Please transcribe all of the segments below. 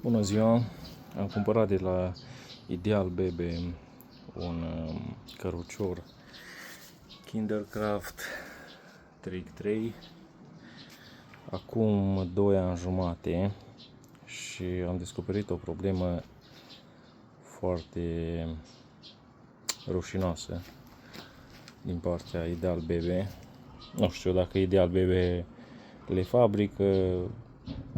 Bună ziua! Am cumpărat de la Ideal Bebe un cărucior Kindercraft Trick 3 acum 2 ani jumate și am descoperit o problemă foarte rușinoasă din partea Ideal Bebe. Nu știu dacă Ideal Bebe le fabrică,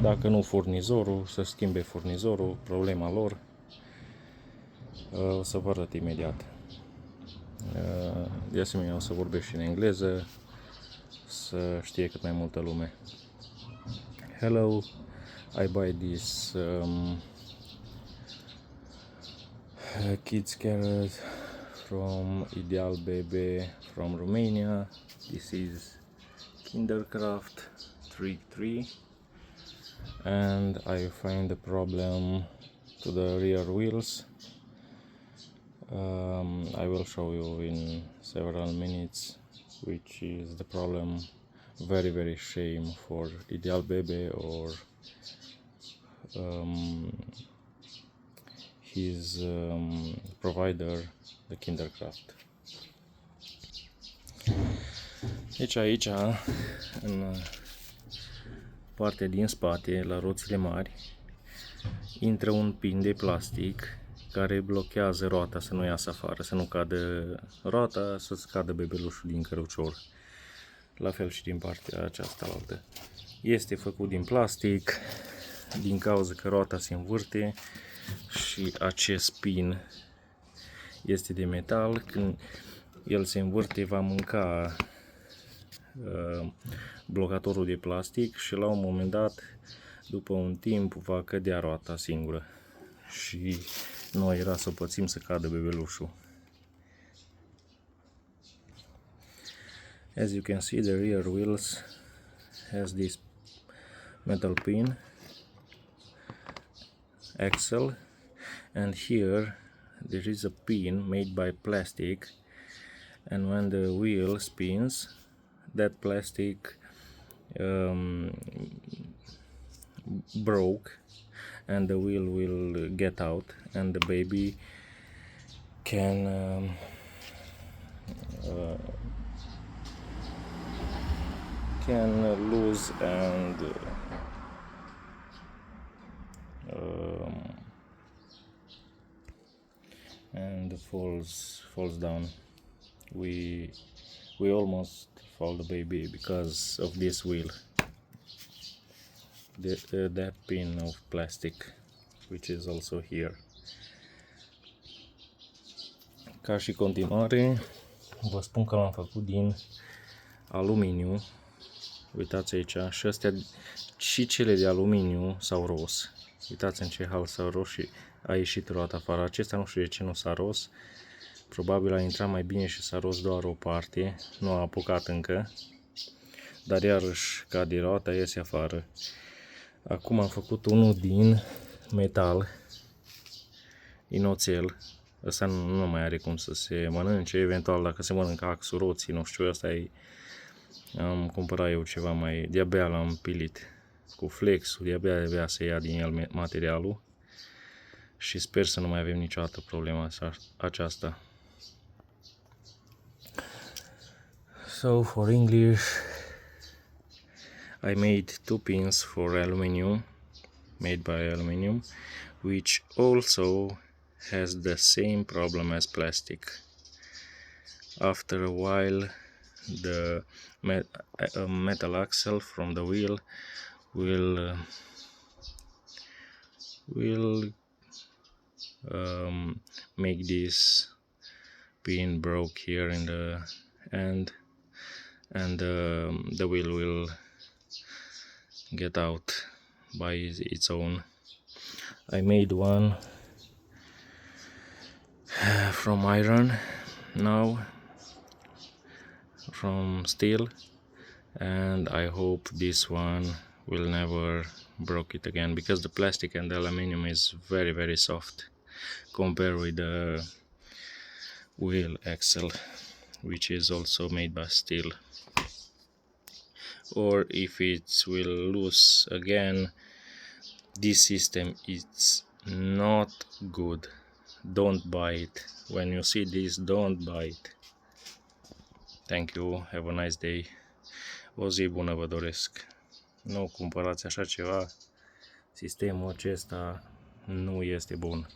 dacă nu furnizorul, să schimbe furnizorul, problema lor. O să vă arăt imediat. De asemenea o să vorbesc și în engleză, să știe cât mai multă lume. Hello, I buy this kids carrot from Ideal Bebe from Romania. This is Kindercraft Trick 3 and I find the problem to the rear wheels. I will show you in several minutes which is the problem. Very shame for Ideal Bebe or his provider, the Kindercraft. Deci aici, în partea din spate, la roțile mari, intră un pin de plastic care blochează roata să nu iasă afară, să nu cadă roata, să scadă bebelușul din cărucior. La fel și din partea aceasta altă. Este făcut din plastic, din cauza că roata se învârte și acest pin este de metal. Când el se învârte, va mânca blocatorul de plastic și la un moment dat, după un timp, va cădea roata singură și noi era să o pățim să cadă bebelușul. As you can see, the rear wheels has this metal pin axle, and here there is a pin made by plastic, and when the wheel spins, that plastic broke and the wheel will get out and the baby can lose and falls down. We almost fall the baby because of this wheel, that pin of plastic which is also here. Ca și continuare, vă spun că l-am făcut din aluminiu. Uitați aici, și astea, și cele de aluminiu s-au ros. Uitați în ce hal s-au ros și a ieșit roata afară. Acesta nu știu de ce nu s-a ros. Probabil a intrat mai bine și s-a ros doar o parte. Nu a apucat încă. Dar iarăși cade roata, iese afară. Acum am făcut unul din metal, din oțel. Ăsta nu mai are cum să se mănânce. Eventual dacă se mănâncă axul roții, nu știu, ăsta e. Am cumpărat eu ceva mai, de-abia l-am pilit cu flexul, de-abia să ia din el materialul și sper să nu mai avem niciodată problema aceasta. So for English, I made 2 pins for aluminium, made by aluminium, which also has the same problem as plastic. After a while, the metal axle from the wheel will make this pin broke here in the end, and the wheel will get out by its own. I made one from iron, now from steel, and I hope this one will never break it again, because the plastic and the aluminium is very soft compared with the wheel axle, which is also made by steel. Or if it will lose again, This system is not good. Don't buy it. When you see this, don't buy it. Thank you. Have a nice day. O zi bună vă doresc. Nu cumpărați așa ceva. Sistemul acesta nu este bun.